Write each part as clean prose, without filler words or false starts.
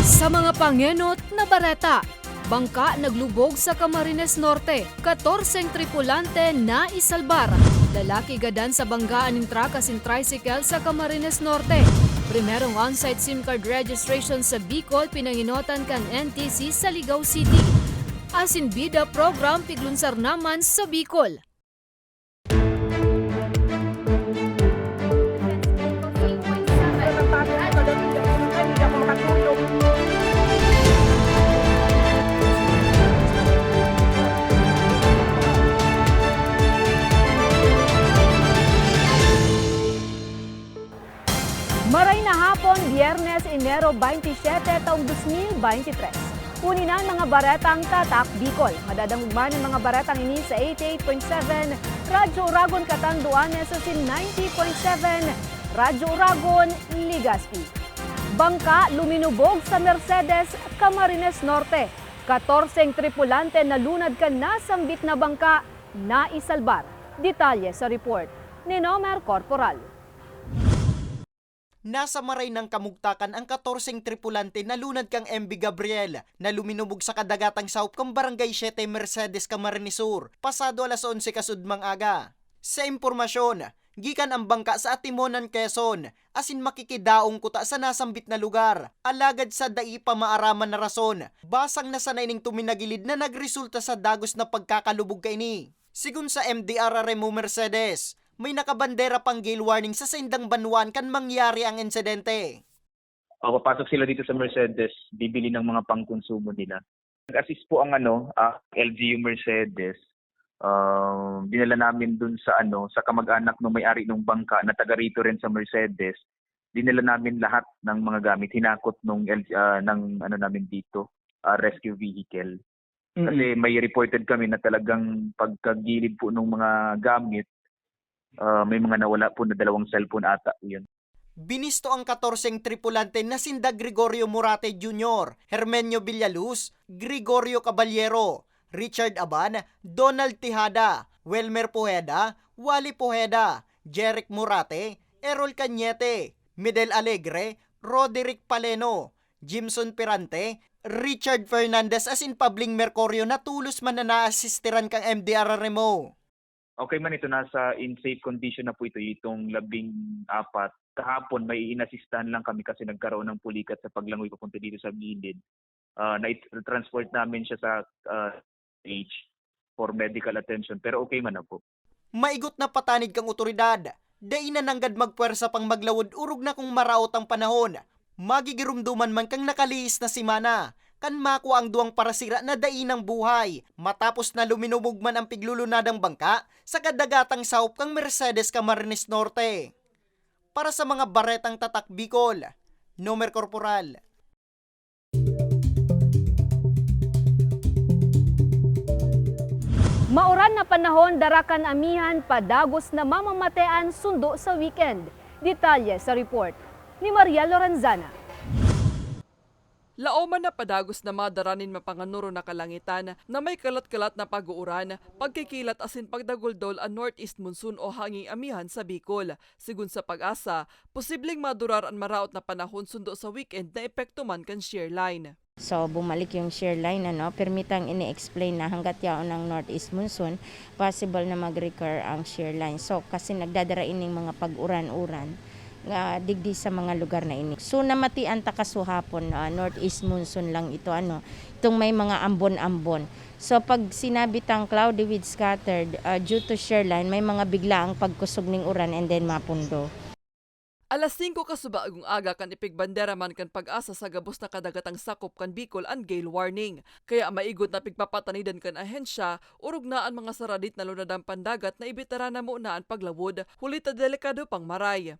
Sa mga pangenot na bareta, bangka naglubog sa Camarines Norte, 14 tripulante na isalbar. Lalaki gadan sa banggaan ng truck asin tricycle sa Camarines Norte. Primerong on-site SIM card registration sa Bicol pinanginotan kan NTC sa Ligao City. Asin bida program piglunsar naman sa Bicol. Maray na hapon, Biyernes, Enero 27, taong 2023. Kunin ang mga baretang tatak Bicol. Madadangugman ang mga baretang ini sa 88.7, Radyo Uragon Catanduanes sa 90.7, Radyo Uragon, Legazpi. Bangka luminubog sa Mercedes, Camarines Norte. 14 tripulante na lunad ka nasambit na bangka na isalbar. Detalye sa report ni Nomer Corporal. Nasa maray ng kamugtakan ang 14 tripulante na lunad kang MV Gabriel na luminubog sa kadagatang saup kang Barangay 7 Mercedes, Camarines Sur, pasado alas 11 kasudmang aga. Sa impormasyon, gikan ang bangka sa Atimonan, Quezon, asin makikidaong kuta sa nasambit na lugar. Alagad sa dai pa maaraman na rason, basang nasanay ning tuminagilid na nagresulta sa dagos na pagkakalubog kaini. Sigun sa MDR Remo Mercedes, may nakabandera pang gale warning sa sendang banwan kan mangyari ang insidente. Papasok sila dito sa Mercedes, bibili ng mga pangkonsumo nila. Nag-assist po ang LGU Mercedes. Dinala namin dun sa sa kamag-anak ng may-ari ng bangka na taga rito rin sa Mercedes. Dinala namin lahat ng mga gamit, hinakot namin dito, rescue vehicle. Kasi may reported kami na talagang pagkagilid po ng mga gamit, may mga nawala po na 2 cellphone ata yun. Binisto ang 14 tripulante na sinda Gregorio Morate Jr., Hermenio Villaluz, Gregorio Caballero, Richard Aban, Donald Tejada, Welmer Pojeda, Wally Pojeda, Jeric Morate, Errol Cañete, Medel Alegre, Roderick Paleno, Jimson Pirante, Richard Fernandez asin Pabling Mercurio na tulos man na naasistiran kang MDR Remo. Okay man ito, nasa in safe condition na po itong 14. Kahapon may inasistahan lang kami kasi nagkaroon ng pulikat sa paglangoy papunta dito sa gilid. Na-transport namin siya sa H for medical attention pero okay man na po. Maigot na patanid kang otoridad. Dai na nanggad magpuwersa pang maglawod urog na kung maraot ang panahon. Magigirumduman man kang nakaliis na simana. Kan makuha ang duwang parasira na dainang buhay matapos na luminubog man ang piglulunadang bangka sa kadagatang saup kang Mercedes, Camarines Norte. Para sa mga baretang tatak Bicol, Nomer Corporal. Mauran na panahon, darakan amihan, padagos na mamamatean sundo sa weekend. Detalye sa report ni Maria Lorenzana. Laoman na padagos na madaranin mapanganuro na kalangitan na may kalat-kalat na pag-uuran, pagkikilat asin pagdaguldol ang northeast monsoon o hanging amihan sa Bicol. Sigun sa Pag-asa, posibleng madurar ang maraot na panahon sundo sa weekend na epekto man kan shear line. So bumalik yung shear line, permitang ini-explain na hanggat yaon ng northeast monsoon, possible na mag-recur ang shear line. So kasi nagdadara ining mga pag-uran-uran nga digdi sa mga lugar na ini. So namatian ta kasuhapon, northeast monsoon lang ito itong may mga ambon-ambon. So pag sinabi tang cloudy with scattered, due to shear line may mga biglaang pagkusog ning uran and then mapundo. Alas 5 kasubagong aga kan ipigbandera man kan Pag-asa sa gabos na kadagatang sakop kan Bicol ang gale warning. Kaya maigot na pigpapatanidan kan ahensya, urog na ang mga saradit na lunadang pandagat na ibitara na mo na ang paglawod, hulit na delikado pang maray.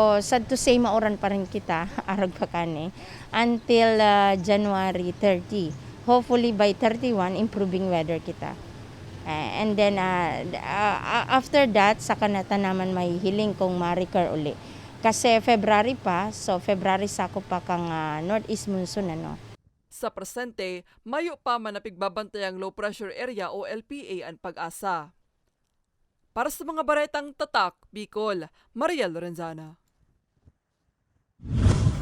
So, sad to say, mauran pa rin kita, arag pa kani, until January 30. Hopefully by 31, improving weather kita. And then, after that, saka nata naman may hiling kung ma-recur uli. Kasi February pa, so February sako pa kang northeast monsoon, Sa presente, mayo pa man na pigbabantay ang low pressure area o LPA ang Pag-asa. Para sa mga baretang tatak, Bicol, Maria Lorenzana.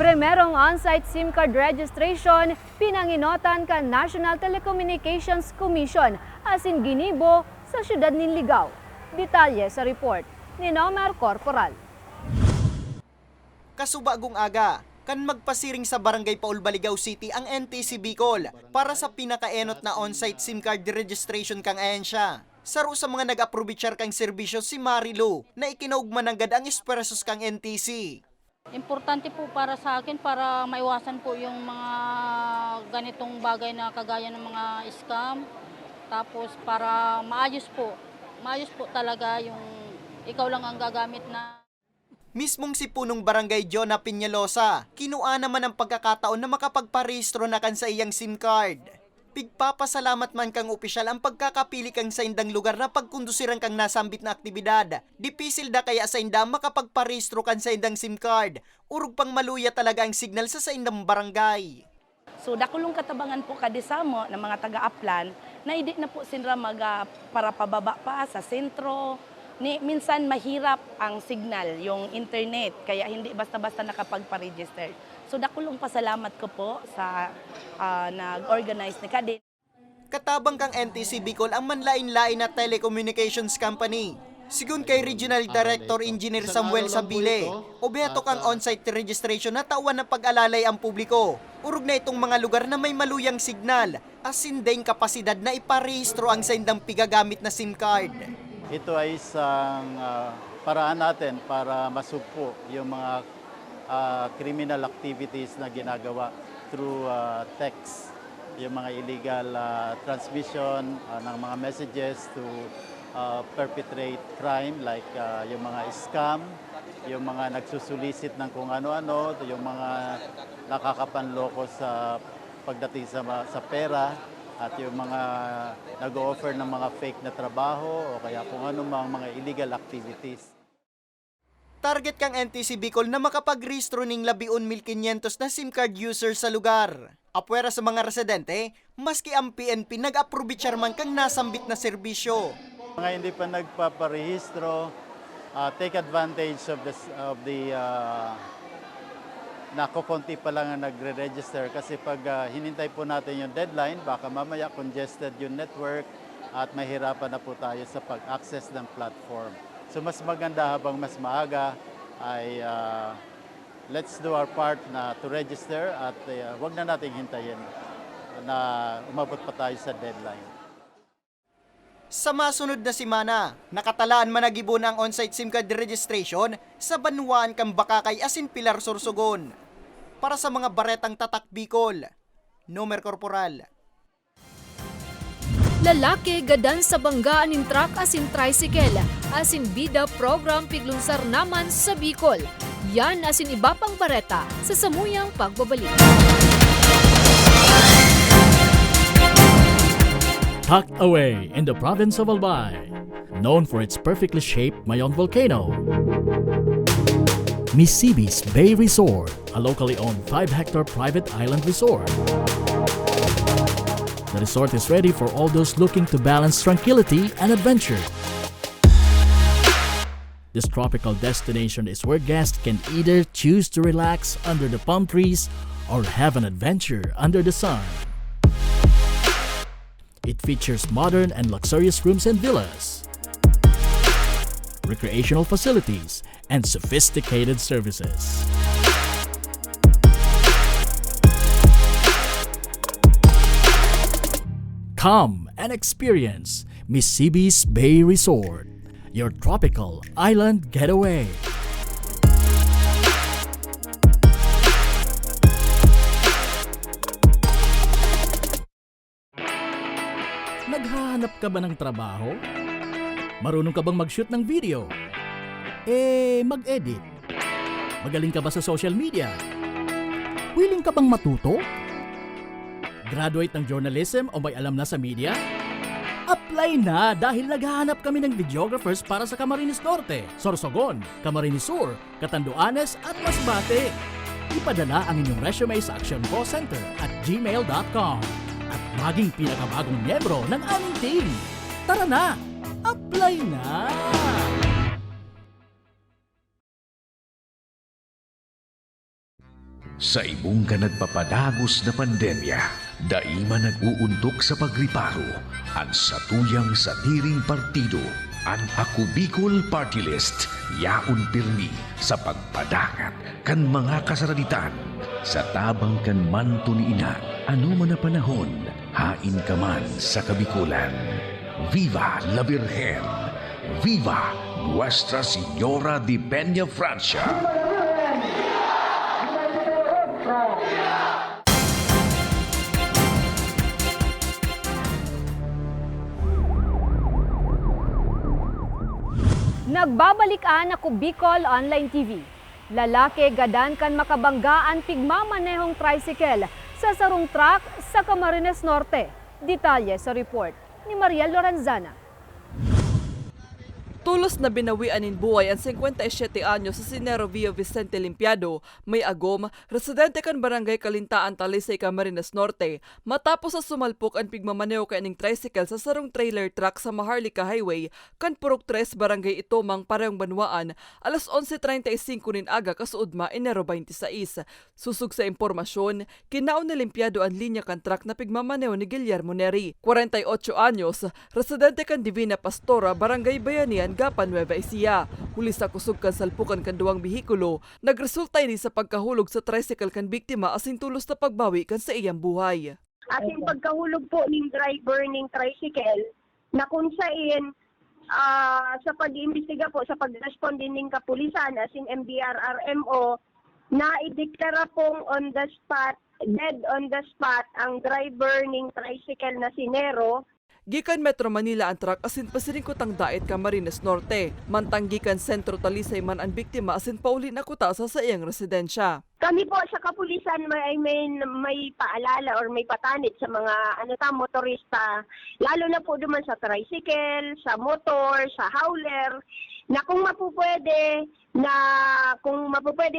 Primerong on-site SIM card registration, pinanginotan ka National Telecommunications Commission asin ginibo sa siyudad ng Ligao. Detalye sa report ni Nomer Corporal. Kasubagong aga, kan magpasiring sa Barangay Paul Baligaw City ang NTC Bicol para sa pinakaenot na on-site SIM card registration kang ahensya. Saro sa mga nag-aprobitsyar kang serbisyo si Marilo na ikinaugman agad ang espresos kang NTC. Importante po para sa akin para maiwasan po yung mga ganitong bagay na kagaya ng mga scam. Tapos para maayos po talaga yung ikaw lang ang gagamit na. Mismong si punong barangay Jonah Peñalosa, kinuha naman ang pagkakataon na makapagparehistro na kan sa iyang SIM card. Pigpapasalamat man kang opisyal ang pagkakapili kang sa indang lugar na pagkundusiran kang nasambit na aktibidad. Dipisil da kaya sa inda makapagparehistro kan sa indang SIM card. Urog pang maluya talaga ang signal sa indang barangay. So dakulong katabangan po kadisamo ng mga taga-aplan na hindi na po sinra para pababa pa sa sentro. Minsan mahirap ang signal, yung internet, kaya hindi basta-basta nakapagpa-register. So dakulong pasalamat ko po sa nag-organize ni Kadin. Katabang kang NTC Bicol ang manlain-lain na telecommunications company. Sigun kay Regional Director Engineer Samuel Sabile, obeto kang on-site registration na tawan na pag-alalay ang publiko. Urog na itong mga lugar na may maluyang signal, asin din kapasidad na iparehistro ang sa indang pigagamit na SIM card. Ito ay isang paraan natin para masugpo yung mga criminal activities na ginagawa through text, yung mga illegal transmission ng mga messages to perpetrate crime like yung mga scam, yung mga nagsusulisit ng kung ano-ano, yung mga nakakapanloko sa pagdating sa pera, at yung mga nag-o-offer ng mga fake na trabaho o kaya kung ano mga illegal activities. Target kang NTC Bicol na makapag-rehistro ng 11,500 na SIM card user sa lugar. Apwera sa mga residente, maski ang PNP nag-aprobitsyar man kang nasambit na serbisyo. Mga hindi pa nagpaparehistro, take advantage of the nakukunti pa lang ang nagre-register kasi pag hinintay po natin yung deadline, baka mamaya congested yung network at mahirapan na po tayo sa pag-access ng platform. So mas maganda habang mas maaga ay let's do our part na to register at wag na nating hintayin na umabot pa tayo sa deadline. Sa masunod na simana, nakatalaan managibon ang on-site SIM card registration sa Banwaan kang Bakakay asin Pilar Sorsogon. Para sa mga baretang tatak Bicol, Nomer Corporal. Lalaki gadan sa banggaan ng truck asin tricycle, asin bida program piglungsar naman sa Bicol. Yan asin iba pang bareta sa samuyang pagbabalik. Tucked away in the province of Albay, known for its perfectly shaped Mayon volcano, Misibis Bay Resort, a locally owned 5-hectare private island resort. The resort is ready for all those looking to balance tranquility and adventure. This tropical destination is where guests can either choose to relax under the palm trees or have an adventure under the sun. It features modern and luxurious rooms and villas, recreational facilities, and sophisticated services. Come and experience Misibis Bay Resort, your tropical island getaway. Naghahanap ka ba ng trabaho? Marunong ka bang mag-shoot ng video? Mag-edit? Magaling ka ba sa social media? Willing ka bang matuto? Graduate ng journalism o may alam na sa media? Apply na dahil naghahanap kami ng videographers para sa Camarines Norte, Sorsogon, Camarines Sur, Catanduanes at Masbate. Ipadala ang inyong resume sa Action Call Center at gmail.com at maging pinakabagong miyembro ng aming team. Tara na! Apply na! Sa ibong ka nagpapadagos na pandemya, daima nag-uuntok sa pagriparo, ang satuyang sa tiring partido, ang Ako Bicol Party List, yaon pirmi sa pagpadakat kan mga kasaraditan, sa tabang kan manto ni ina, ano man na panahon, hain ka man sa Kabikulan. Viva la Virgen! Viva Nuestra Señora de Peña Francia! Nagbabalikan ako Bicol Online TV. Lalaki gadan kan makabanggaan pigmamanehong tricycle sa sarong truck sa Camarines Norte. Detalye sa report ni Mariel Lorenzana. Tulos na binawian in buhay ang 57 anyos sa Sinero Via Vicente Limpiado, may agom, residente kan barangay Kalintaan, Talisay, Camarines Norte, matapos sa sumalpok ang pigmamaneo kaning tricycle sa sarong trailer truck sa Maharlika Highway, kan Purok 3, barangay Itomang, Parehong Banwaan, alas 11:35 nin aga kasuudma Enero 26. Susug sa impormasyon, kinaon ni Limpiado ang linya kan truck na pigmamaneo ni Guillermo Neri, 48 anyos, residente kan Divina Pastora, barangay Bayanihan, Gapan, Nueva Ecija. Huli sa kusog kan salpukan kan duwang bihikulo, nagresulta ini sa pagkahulog sa tricycle kan biktima asin tulos na pagbawi kan sa iyang buhay. Asin pagkahulog po ng driver ng tricycle, na kung saan sa pag-iimbestiga po, sa pag-respond din ng kapulisan, asin MDRRMO, na ideklara pong on the spot, dead on the spot, ang driver ng tricycle na si Nero. Gikan Metro Manila ang truck asin pasiringkot ang daet Camarines Norte. Mantang gikan Sentro Talisay man ang biktima asin pauli na kutasa sa iyang residensya. Kami po sa kapulisan may paalala or may patanit sa mga motorista, lalo na po duman sa tricycle, sa motor, sa hauler, na kung mapupwedeng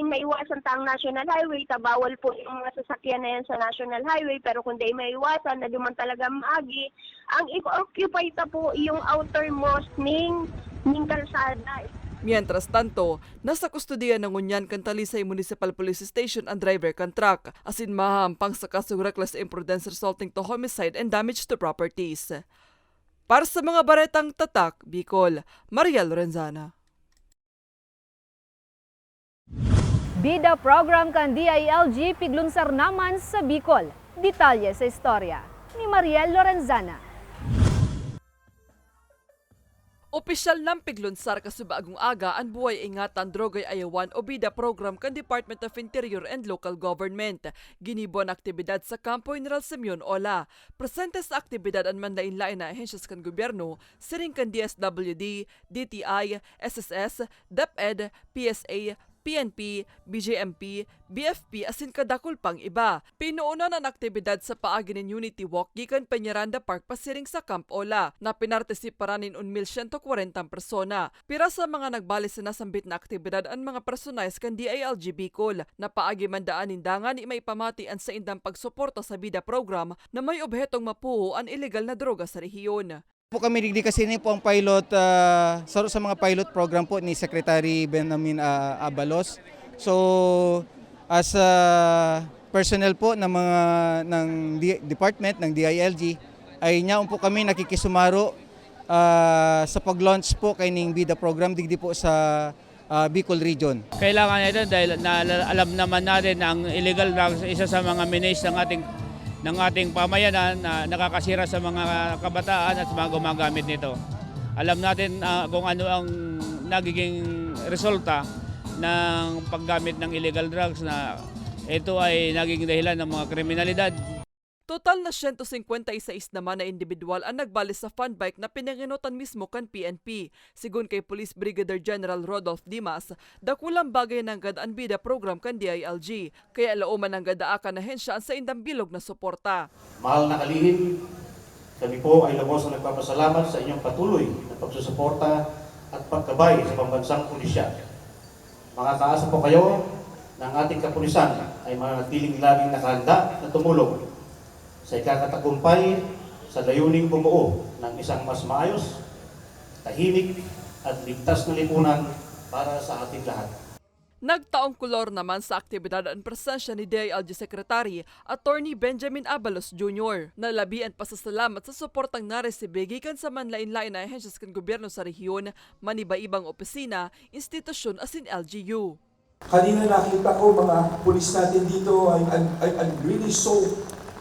maiwasan ta ang National Highway, bawal po yung mga sasakyan na yan sa National Highway, pero kung di maiwasan na duman talaga maagi, ang i-occupy ta po yung outermost ning kalsada. Mientras tanto, nasa kustudiya ng Unyan kan Talisay Municipal Police Station ang driver kan truck, asin mahampang sa kasong reckless imprudence resulting to homicide and damage to properties. Para sa mga baretang tatak, Bicol, Mariel Lorenzana. Bida program kan DILG piglunsar naman sa Bicol. Detalye sa istorya ni Mariel Lorenzana. Opisyal ng piglunsar kasubagong aga ang buhay ingatan drogay ayawan o bida program kan Department of Interior and Local Government. Ginibuan aktibidad sa Campo General Simeon Ola. Presente sa aktibidad ang manlain-lain na ahensyas kan gobyerno, siring kan DSWD, DTI, SSS, DepEd, PSA, PNP, BJMP, BFP asin kadakol pang iba. Pinuunan ang aktibidad sa paagi ng Unity Walk gikan Peñaranda Park pasiring sa Camp Ola na pinartisiparan 1,140 persona. Pira sa mga nagbali sa nasambit na aktibidad ang mga personalis kan DILG Bicol na paagi mandaan nindangan may pamatian sa indang pagsuporta sa bida program na may obhetong mapuho ang illegal na droga sa rehiyon. Po kami digdi kasi ni po ang pilot sa mga pilot program po ni Secretary Benjamin Abalos. So as personnel po ng department ng DILG ay nyaon po kami nakikisumaro sa pag-launch po kayong bida program digdi po sa Bicol region. Kailangan ito dahil alam naman natin na ang illegal drugs isa sa mga menace ng ating pamayanan na nakakasira sa mga kabataan at mga gumagamit nito. Alam natin kung ano ang nagiging resulta ng paggamit ng illegal drugs na ito ay naging dahilan ng mga kriminalidad. Total na 156 naman na individual ang nagbalis sa fun bike na pinanginutan mismo kan PNP. Sigun kay Police Brigadier General Rodolph Dimas, dakulang bagay ng gadaan bida program kan DILG, kaya lauman ng gadaakan na hensya sa indang bilog na suporta. Mahal na kalihim, kami po ay lubos na nagpapasalamat sa inyong patuloy na pagsusuporta at pagkabay sa pambansang pulisya. Makakaasa po kayo ng ating kapulisan ay manatiling laging nakahanda na tumulong sa ikakatagumpay sa layuning bumuo ng isang mas maayos, tahimik at ligtas na lipunan para sa ating lahat. Nagtaong kolor naman sa aktibidad ang presensya ni DILG Secretary Attorney Benjamin Abalos Jr. Nalabian pasasalamat sa suportang naresibig gikan sa manlain-lain na ahensya kan gobyerno sa rehiyon, maniba-ibang opisina, institusyon asin LGU. Kanina nakita ko mga pulis natin dito, I'm really so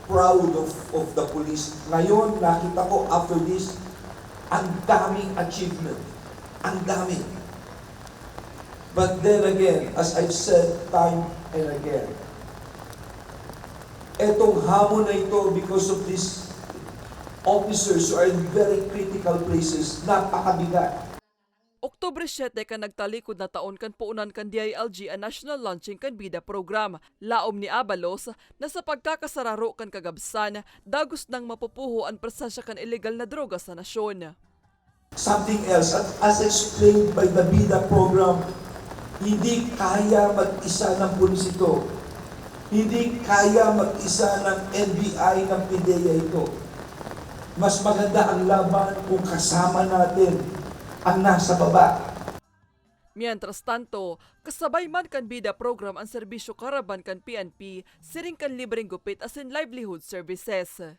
proud of the police. Ngayon nakita ko after this, ang daming achievement. Ang dami. But then again, as I've said time and again, etong hamon na ito because of these officers who are in very critical places, napakabigat. Oktubre 7 kan nagtalikod na taon kan puunan kan DILG ang National Launching kan Bida Program. Laom ni Abalos na sa pagkakasararo kan kagabsan, dagos nang mapupuho ang presensya kan illegal na droga sa nasyon. Something else, as explained by the Bida Program, hindi kaya mag-isa ng pulis ito. Hindi kaya mag-isa ng NBI, ng PIDEA ito. Mas maganda ang laban kung kasama natin ang nasa baba. Mientras tanto, kasabay man kan Bida Program ang serbisyo karaban kan PNP, siring kan libreng gupit asin livelihood services.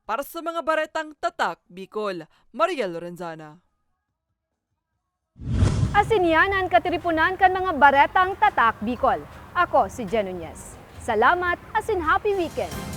Para sa mga baretang Tatak, Bicol, Maria Lorenzana. Asinyanan katiripunan kan mga baretang Tatak Bicol. Ako si Jen Nunez. Salamat asin happy weekend!